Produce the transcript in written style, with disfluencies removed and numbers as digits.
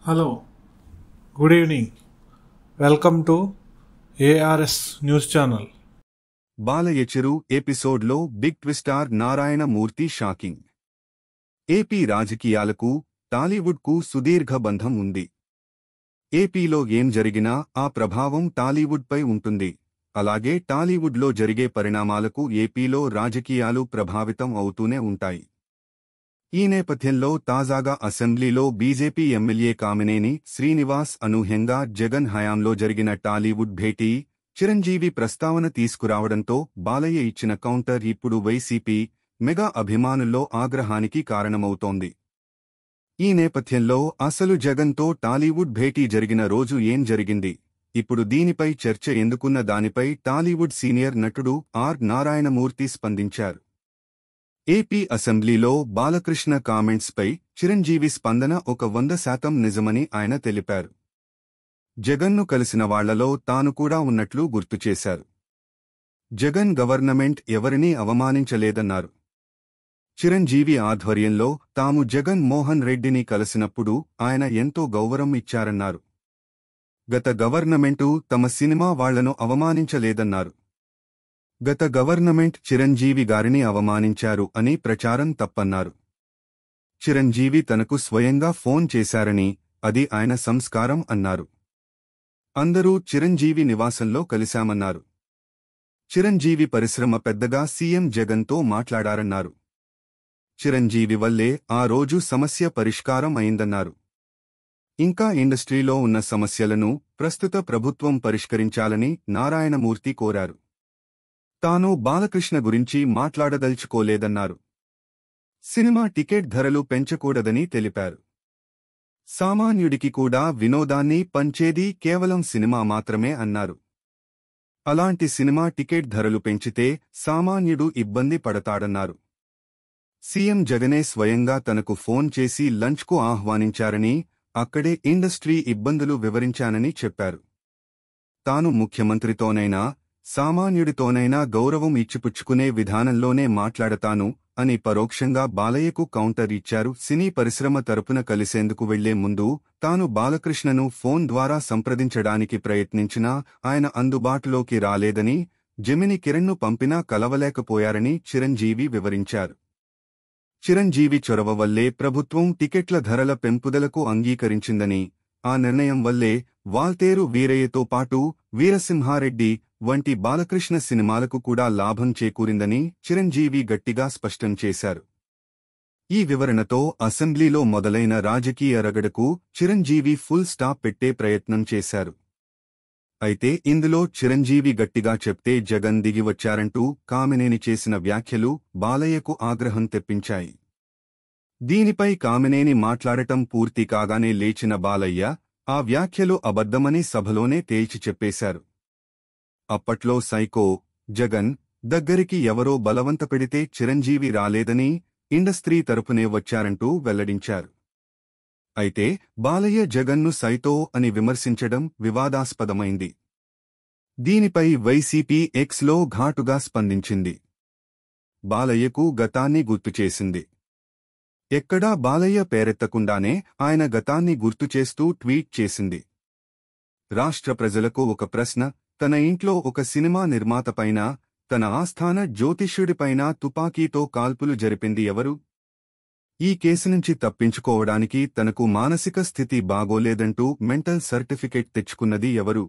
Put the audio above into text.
Hello, good evening. Welcome to ARS News Channel. Balayya చెరు ఎపిసోడ్లో big ట్విస్టార్ Narayanamurthy shocking. AP రాజకీయాలకు టాలీవుడ్కు సుదీర్ఘ బంధం ఉంది. ఏపీలో ఏం జరిగినా ఆ ప్రభావం టాలీవుడ్పై ఉంటుంది. అలాగే టాలీవుడ్లో జరిగే పరిణామాలకు ఏపీలో రాజకీయాలు ప్రభావితం అవుతూనే ఉంటాయి. ఈ నేపథ్యంలో తాజాగా అసెంబ్లీలో బీజేపీ ఎమ్మెల్యే కామినేని శ్రీనివాస్ అనూహ్యంగా జగన్ హయాంలో జరిగిన టాలీవుడ్ భేటీ, చిరంజీవి ప్రస్తావన తీసుకురావడంతో బాలయ్య ఇచ్చిన కౌంటర్ ఇప్పుడు వైసీపీ మెగా అభిమానుల్లో ఆగ్రహానికి కారణమవుతోంది. ఈ నేపథ్యంలో అసలు జగన్తో టాలీవుడ్ భేటీ జరిగిన రోజు ఏం జరిగింది, ఇప్పుడు దీనిపై చర్చ ఎందుకున్న దానిపై టాలీవుడ్ సీనియర్ నటుడు ఆర్ నారాయణమూర్తి స్పందించారు. ఏపీ అసెంబ్లీలో బాలకృష్ణ కామెంట్స్పై చిరంజీవి స్పందన 100% నిజమని ఆయన తెలిపారు. జగన్ను కలిసిన వాళ్లలో తాను కూడా ఉన్నట్లు గుర్తుచేశారు. జగన్ గవర్నమెంట్ ఎవరినీ అవమానించలేదన్నారు. చిరంజీవి ఆధ్వర్యంలో తాము జగన్ మోహన్ రెడ్డిని కలిసినప్పుడు ఆయన ఎంతో గౌరవం ఇచ్చారన్నారు. గత గవర్నమెంటు తమ సినిమా వాళ్లను అవమానించలేదన్నారు. గత గవర్నమెంట్ చిరంజీవి గారిని అవమానించారు అని ప్రచారం తప్పన్నారు. చిరంజీవి తనకు స్వయంగా ఫోన్ చేశారని, అది ఆయన సంస్కారం అన్నారు. అందరూ చిరంజీవి నివాసంలో కలిశామన్నారు. చిరంజీవి పరిశ్రమ పెద్దగా సీఎం జగన్తో మాట్లాడారన్నారు. చిరంజీవి వల్లే ఆ రోజు సమస్య పరిష్కారం అయిందన్నారు. ఇంకా ఇండస్ట్రీలో ఉన్న సమస్యలను ప్రస్తుత ప్రభుత్వం పరిష్కరించాలని నారాయణమూర్తి కోరారు. తాను బాలకృష్ణ గురించి మాట్లాడదలుచుకోలేదన్నారు. సినిమా టికెట్ ధరలు పెంచకూడదని తెలిపారు. సామాన్యుడికి కూడా వినోదాన్ని పంచేది కేవలం సినిమా మాత్రమే అన్నారు. అలాంటి సినిమా టికెట్ ధరలు పెంచితే సామాన్యుడు ఇబ్బంది పడతాడన్నారు. సీఎం జగనే స్వయంగా తనకు ఫోన్ చేసి లంచ్కు ఆహ్వానించారని, అక్కడే ఇండస్ట్రీ ఇబ్బందులు వివరించానని చెప్పారు. తాను ముఖ్యమంత్రితోనైనా సామాన్యుడితోనైనా గౌరవం ఇచ్చిపుచ్చుకునే విధానంలోనే మాట్లాడతాను అని పరోక్షంగా బాలయ్యకు కౌంటర్ ఇచ్చారు. సినీ పరిశ్రమ తరపున కలిసేందుకు వెళ్లే ముందు తాను బాలకృష్ణను ఫోన్ ద్వారా సంప్రదించడానికి ప్రయత్నించినా ఆయన అందుబాటులోకి రాలేదని, జెమిని కిరణ్ను పంపినా కలవలేకపోయారని చిరంజీవి వివరించారు. చిరంజీవి చొరవ వల్లే ప్రభుత్వం టికెట్ల ధరల పెంపుదలకు అంగీకరించిందని, ఆ నిర్ణయం వల్లే వాల్తేరు వీరయ్యతో పాటు వీరసింహారెడ్డి వంటి బాలకృష్ణ సినిమాలకు కూడా లాభం చేకూరిందని చిరంజీవి గట్టిగా స్పష్టం చేశారు. ఈ వివరణతో అసెంబ్లీలో మొదలైన రాజకీయ రగడకు చిరంజీవి ఫుల్ స్టాప్ పెట్టే ప్రయత్నం చేశారు. అయితే ఇందులో చిరంజీవి గట్టిగా చెప్తే జగన్ దిగివచ్చారంటూ కామినేని చేసిన వ్యాఖ్యలు బాలయ్యకు ఆగ్రహం తెప్పించాయి. దీనిపై కామినేని మాట్లాడటం పూర్తి కాగానే లేచిన బాలయ్య ఆ వ్యాఖ్యలు అబద్ధమని సభలోనే తేల్చి చెప్పేశారు. అప్పట్లో సైకో జగన్ దగ్గరికి ఎవరో బలవంతపెడితే చిరంజీవి రాలేదని, ఇండస్ట్రీ తరపునే వచ్చారంటూ వెల్లడించారు. అయితే బాలయ్య జగన్ను సైతో అని విమర్శించడం వివాదాస్పదమైంది. దీనిపై వైసీపీ ఎక్స్లో ఘాటుగా స్పందించింది. బాలయ్యకు గతాన్ని గుర్తుచేసింది. ఎక్కడా బాలయ్య పేరెత్తకుండానే ఆయన గతాన్ని గుర్తుచేస్తూ ట్వీట్ చేసింది. రాష్ట్ర ప్రజలకు ఒక ప్రశ్న: తన ఇంట్లో ఒక సినిమా నిర్మాతపైన, తన ఆస్థాన జ్యోతిష్యుడిపైన తుపాకీతో కాల్పులు జరిపింది ఎవరు? ఈ కేసు నుంచి తప్పించుకోవడానికి తనకు మానసిక స్థితి బాగోలేదంటూ మెంటల్ సర్టిఫికెట్ తెచ్చుకున్నది ఎవరు?